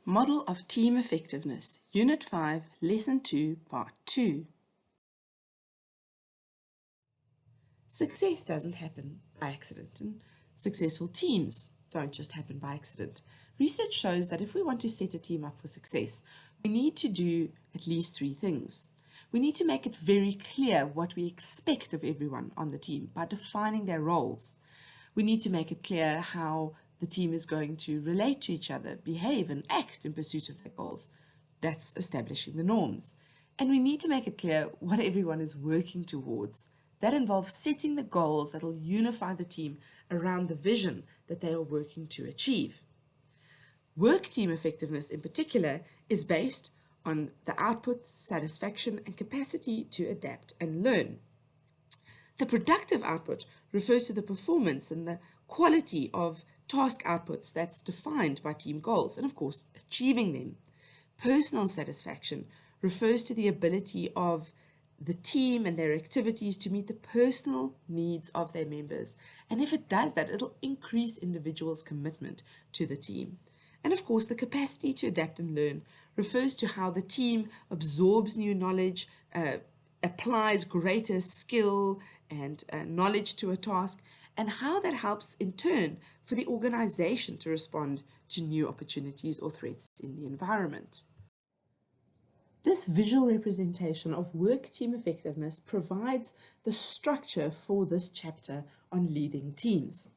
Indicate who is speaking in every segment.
Speaker 1: Model of Team Effectiveness, Unit 5, Lesson 2, Part 2. Success doesn't happen by accident, and successful teams don't just happen by accident. Research shows that if we want to set a team up for success, we need to do at least 3 things. We need to make it very clear what we expect of everyone on the team by defining their roles. We need to make it clear how the team is going to relate to each other, behave and act in pursuit of their goals. That's establishing the norms. And we need to make it clear what everyone is working towards. That involves setting the goals that will unify the team around the vision that they are working to achieve. Work team effectiveness in particular is based on the output, satisfaction, and capacity to adapt and learn. The productive output refers to the performance and the quality of task outputs that's defined by team goals and, of course, achieving them. Personal satisfaction refers to the ability of the team and their activities to meet the personal needs of their members. And if it does that, it'll increase individuals' commitment to the team. And of course, the capacity to adapt and learn refers to how the team absorbs new knowledge, applies greater skill and knowledge to a task, and how that helps in turn for the organization to respond to new opportunities or threats in the environment. This visual representation of work team effectiveness provides the structure for this chapter on leading teams.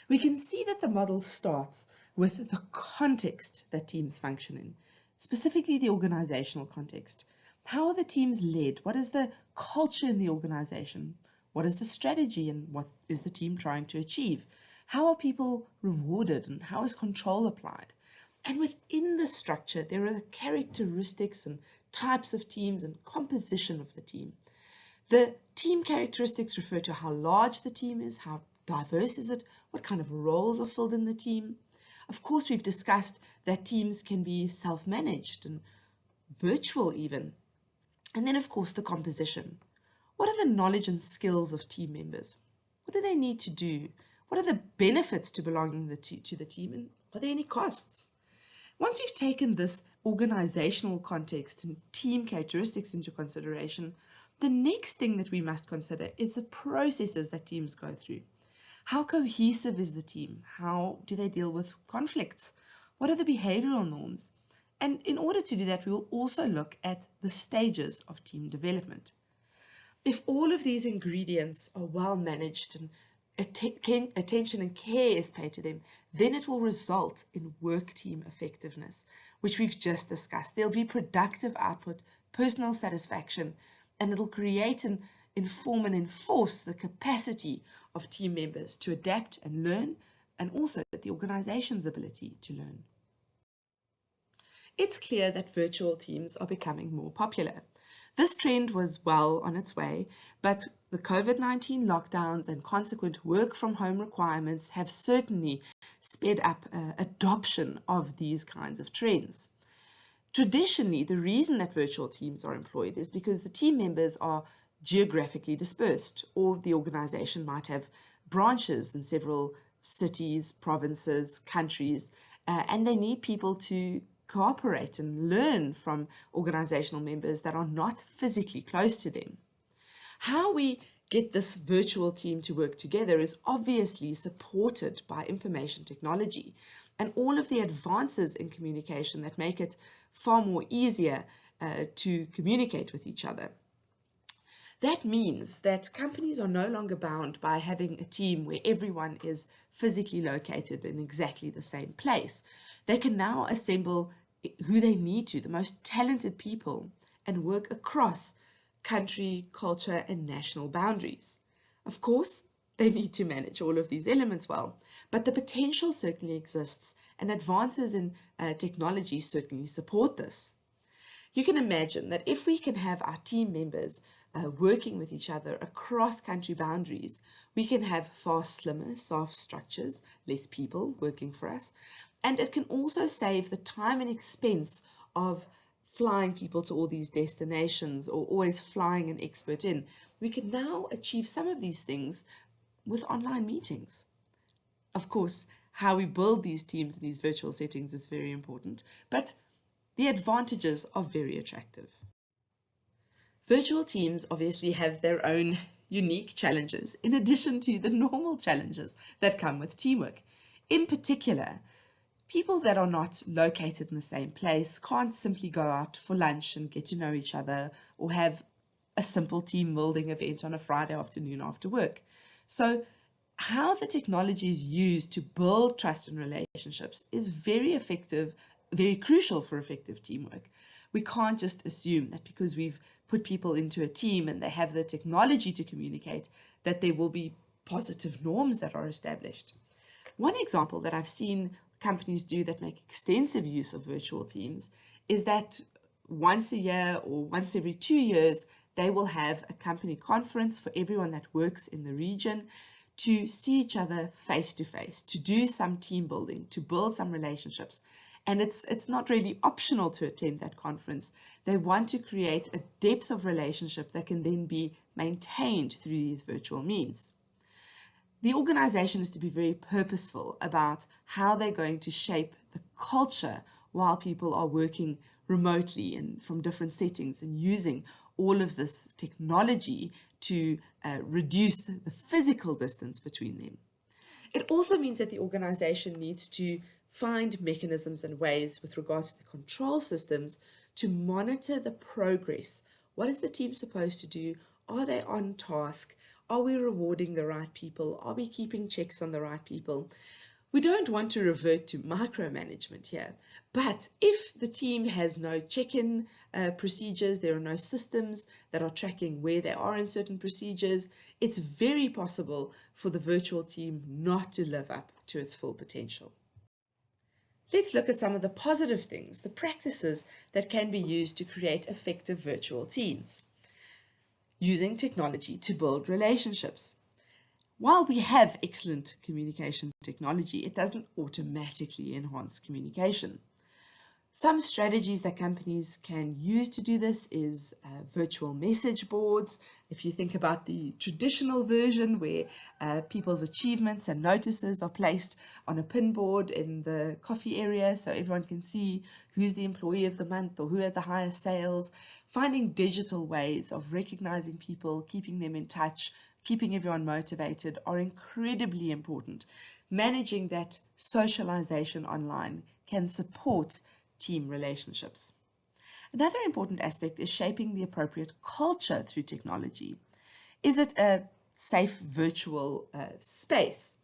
Speaker 1: We can see that the model starts with the context that teams function in, specifically the organizational context. How are the teams led? What is the culture in the organization? What is the strategy and what is the team trying to achieve? How are people rewarded and how is control applied? And within the structure, there are the characteristics and types of teams and composition of the team. The team characteristics refer to how large the team is, how diverse is it, what kind of roles are filled in the team. Of course, we've discussed that teams can be self-managed and virtual even. And then, of course, the composition. What are the knowledge and skills of team members? What do they need to do? What are the benefits to belonging to the team, and are there any costs? Once we've taken this organizational context and team characteristics into consideration, the next thing that we must consider is the processes that teams go through. How cohesive is the team? How do they deal with conflicts? What are the behavioral norms? And in order to do that, we will also look at the stages of team development. If all of these ingredients are well managed and attention and care is paid to them, then it will result in work team effectiveness, which we've just discussed. There'll be productive output, personal satisfaction, and it'll create and inform and enforce the capacity of team members to adapt and learn, and also the organization's ability to learn. It's clear that virtual teams are becoming more popular. This trend was well on its way, but the COVID-19 lockdowns and consequent work from home requirements have certainly sped up adoption of these kinds of trends. Traditionally, the reason that virtual teams are employed is because the team members are geographically dispersed, or the organization might have branches in several cities, provinces, countries, and they need people to cooperate and learn from organizational members that are not physically close to them. How we get this virtual team to work together is obviously supported by information technology and all of the advances in communication that make it far more easier to communicate with each other. That means that companies are no longer bound by having a team where everyone is physically located in exactly the same place. They can now assemble who they need to, the most talented people, and work across country, culture, and national boundaries. Of course, they need to manage all of these elements well, but the potential certainly exists, and advances in technology certainly support this. You can imagine that if we can have our team members working with each other across country boundaries, we can have far slimmer, soft structures, less people working for us, and it can also save the time and expense of flying people to all these destinations or always flying an expert in. We can now achieve some of these things with online meetings. Of course, how we build these teams in these virtual settings is very important, but the advantages are very attractive. Virtual teams obviously have their own unique challenges in addition to the normal challenges that come with teamwork. In particular, people that are not located in the same place can't simply go out for lunch and get to know each other or have a simple team building event on a Friday afternoon after work. So how the technology is used to build trust and relationships is very effective, very crucial for effective teamwork. We can't just assume that because we've put people into a team and they have the technology to communicate, that there will be positive norms that are established. One example that I've seen companies do that make extensive use of virtual teams is that once a year or once every 2 years, they will have a company conference for everyone that works in the region to see each other face to face, to do some team building, to build some relationships. And it's not really optional to attend that conference. They want to create a depth of relationship that can then be maintained through these virtual means. The organization is to be very purposeful about how they're going to shape the culture while people are working remotely and from different settings and using all of this technology to reduce the physical distance between them. It also means that the organization needs to find mechanisms and ways with regards to the control systems to monitor the progress. What is the team supposed to do? Are they on task? Are we rewarding the right people? Are we keeping checks on the right people? We don't want to revert to micromanagement here, but if the team has no check-in procedures, there are no systems that are tracking where they are in certain procedures, it's very possible for the virtual team not to live up to its full potential. Let's look at some of the positive things, the practices that can be used to create effective virtual teams. Using technology to build relationships. While we have excellent communication technology, it doesn't automatically enhance communication. Some strategies that companies can use to do this is virtual message boards. If you think about the traditional version where people's achievements and notices are placed on a pin board in the coffee area so everyone can see who's the employee of the month or who had the highest sales, finding digital ways of recognizing people, keeping them in touch, keeping everyone motivated are incredibly important. Managing that socialization online can support team relationships. Another important aspect is shaping the appropriate culture through technology. Is it a safe virtual space?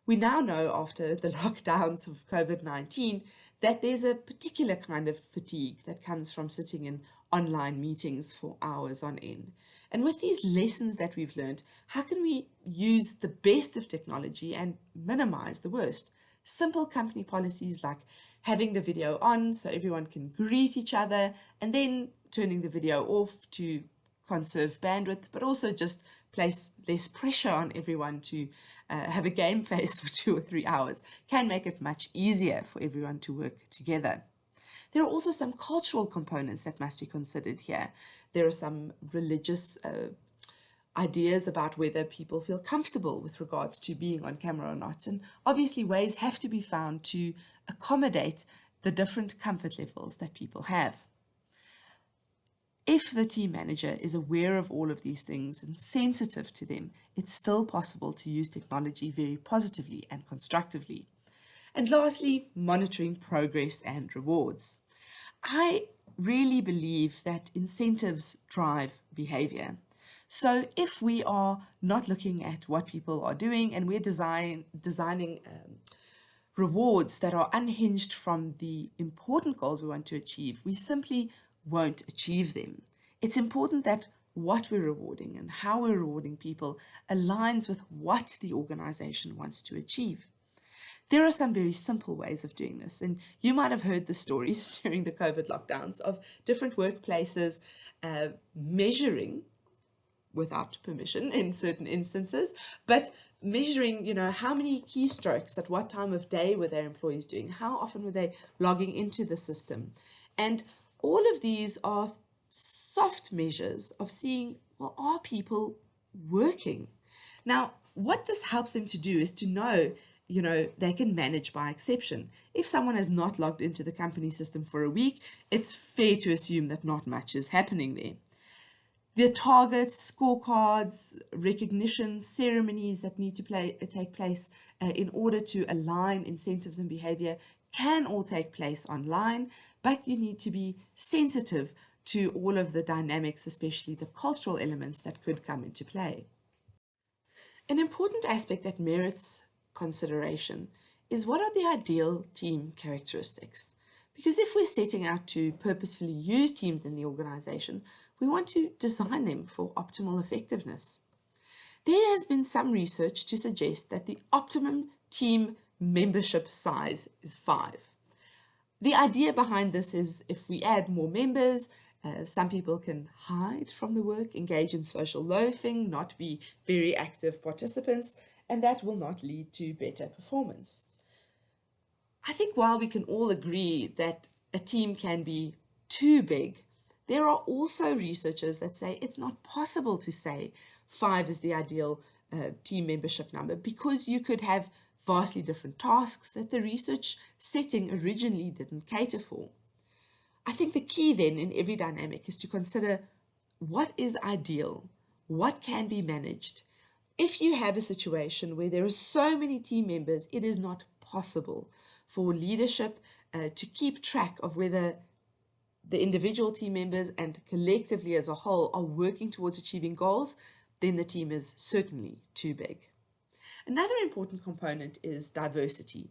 Speaker 1: We now know after the lockdowns of COVID-19 that there's a particular kind of fatigue that comes from sitting in online meetings for hours on end. And with these lessons that we've learned, how can we use the best of technology and minimize the worst? Simple company policies like having the video on so everyone can greet each other and then turning the video off to conserve bandwidth, but also just place less pressure on everyone to have a game face for 2 or 3 hours can make it much easier for everyone to work together. There are also some cultural components that must be considered here. There are some religious ideas about whether people feel comfortable with regards to being on camera or not. And obviously ways have to be found to accommodate the different comfort levels that people have. If the team manager is aware of all of these things and sensitive to them, it's still possible to use technology very positively and constructively. And lastly, monitoring progress and rewards. I really believe that incentives drive behavior. So if we are not looking at what people are doing and we're designing rewards that are unhinged from the important goals we want to achieve, we simply won't achieve them. It's important that what we're rewarding and how we're rewarding people aligns with what the organization wants to achieve. There are some very simple ways of doing this, and you might have heard the stories during the COVID lockdowns of different workplaces measuring without permission in certain instances, but measuring, how many keystrokes at what time of day were their employees doing, how often were they logging into the system. And all of these are soft measures of seeing, well, are people working? Now, what this helps them to do is to know they can manage by exception. If someone has not logged into the company system for a week, it's fair to assume that not much is happening there. The targets, scorecards, recognition, ceremonies that need to take place in order to align incentives and behavior can all take place online, but you need to be sensitive to all of the dynamics, especially the cultural elements that could come into play. An important aspect that merits consideration is what are the ideal team characteristics? Because if we're setting out to purposefully use teams in the organization, we want to design them for optimal effectiveness. There has been some research to suggest that the optimum team membership size is 5. The idea behind this is if we add more members, some people can hide from the work, engage in social loafing, not be very active participants, and that will not lead to better performance. I think while we can all agree that a team can be too big, there are also researchers that say it's not possible to say 5 is the ideal team membership number, because you could have vastly different tasks that the research setting originally didn't cater for. I think the key then in every dynamic is to consider what is ideal, what can be managed. If you have a situation where there are so many team members, it is not possible for leadership to keep track of whether the individual team members and collectively as a whole are working towards achieving goals, then the team is certainly too big. Another important component is diversity.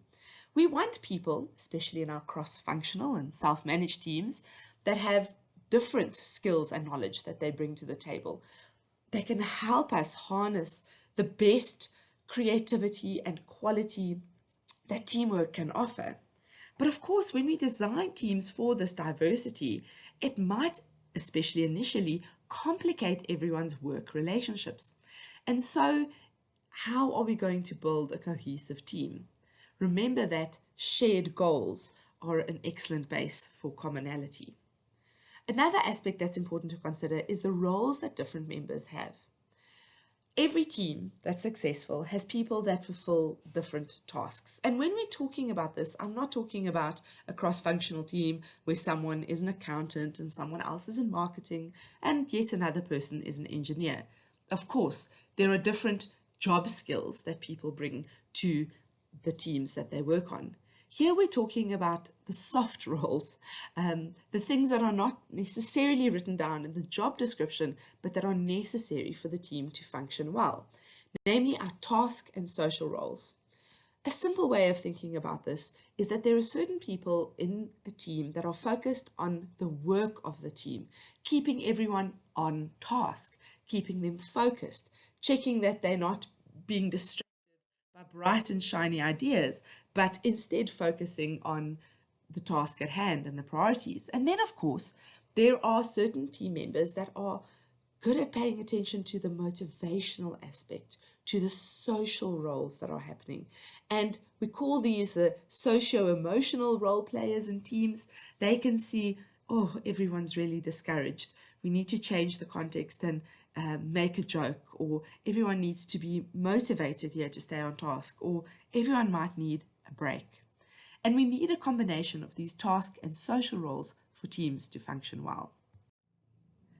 Speaker 1: We want people, especially in our cross-functional and self-managed teams, that have different skills and knowledge that they bring to the table. They can help us harness the best creativity and quality that teamwork can offer. But of course, when we design teams for this diversity, it might, especially initially, complicate everyone's work relationships. And so, how are we going to build a cohesive team? Remember that shared goals are an excellent base for commonality. Another aspect that's important to consider is the roles that different members have. Every team that's successful has people that fulfill different tasks. And when we're talking about this, I'm not talking about a cross-functional team where someone is an accountant and someone else is in marketing and yet another person is an engineer. Of course, there are different job skills that people bring to the teams that they work on. Here we're talking about the soft roles, the things that are not necessarily written down in the job description, but that are necessary for the team to function well, namely our task and social roles. A simple way of thinking about this is that there are certain people in a team that are focused on the work of the team, keeping everyone on task, keeping them focused, checking that they're not being distracted by bright and shiny ideas, but instead focusing on the task at hand and the priorities. And then, of course, there are certain team members that are good at paying attention to the motivational aspect, to the social roles that are happening. And we call these the socio-emotional role players in teams. They can see, oh, everyone's really discouraged. We need to change the context and make a joke, or everyone needs to be motivated here to stay on task, or everyone might need a break. And we need a combination of these task and social roles for teams to function well.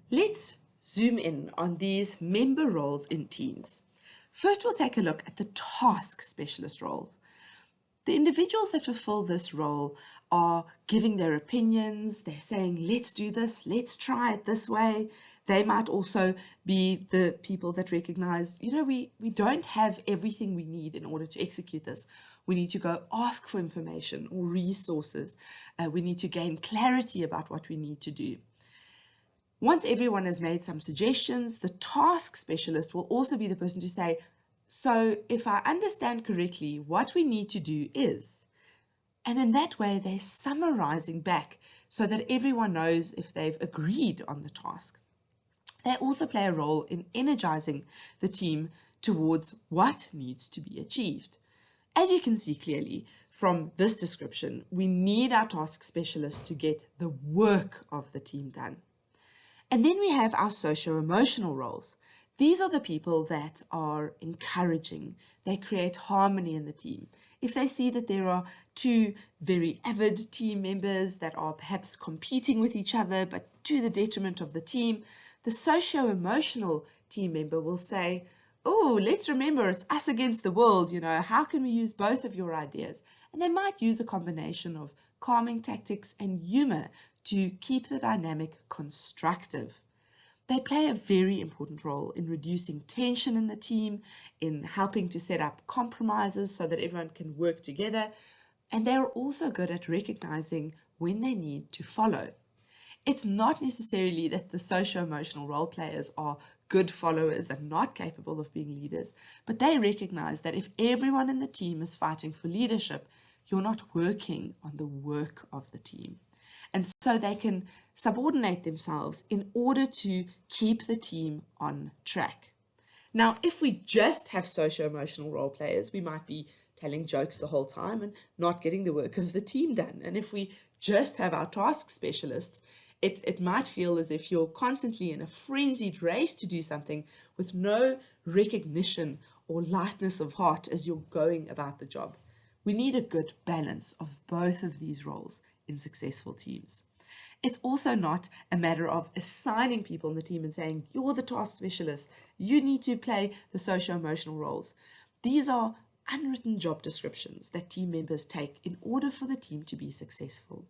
Speaker 1: Let's zoom in on these member roles in teams. First, we'll take a look at the task specialist roles. The individuals that fulfill this role are giving their opinions, they're saying, let's do this, let's try it this way. They might also be the people that recognize, we don't have everything we need in order to execute this. We need to go ask for information or resources. We need to gain clarity about what we need to do. Once everyone has made some suggestions, the task specialist will also be the person to say, so if I understand correctly, what we need to do is, and in that way, they're summarizing back so that everyone knows if they've agreed on the task. They also play a role in energizing the team towards what needs to be achieved. As you can see clearly from this description, we need our task specialists to get the work of the team done. And then we have our socio-emotional roles. These are the people that are encouraging. They create harmony in the team. if they see that there are two very avid team members that are perhaps competing with each other, but to the detriment of the team, the socio-emotional team member will say, oh, let's remember it's us against the world, how can we use both of your ideas? And they might use a combination of calming tactics and humor to keep the dynamic constructive. They play a very important role in reducing tension in the team, in helping to set up compromises so that everyone can work together, and they're also good at recognizing when they need to follow. It's not necessarily that the socio-emotional role players are good followers and not capable of being leaders, but they recognize that if everyone in the team is fighting for leadership, you're not working on the work of the team. And so they can subordinate themselves in order to keep the team on track. Now, if we just have socio-emotional role players, we might be telling jokes the whole time and not getting the work of the team done. And if we just have our task specialists, it might feel as if you're constantly in a frenzied race to do something with no recognition or lightness of heart as you're going about the job. We need a good balance of both of these roles in successful teams. It's also not a matter of assigning people in the team and saying, you're the task specialist, you need to play the socio-emotional roles. These are unwritten job descriptions that team members take in order for the team to be successful.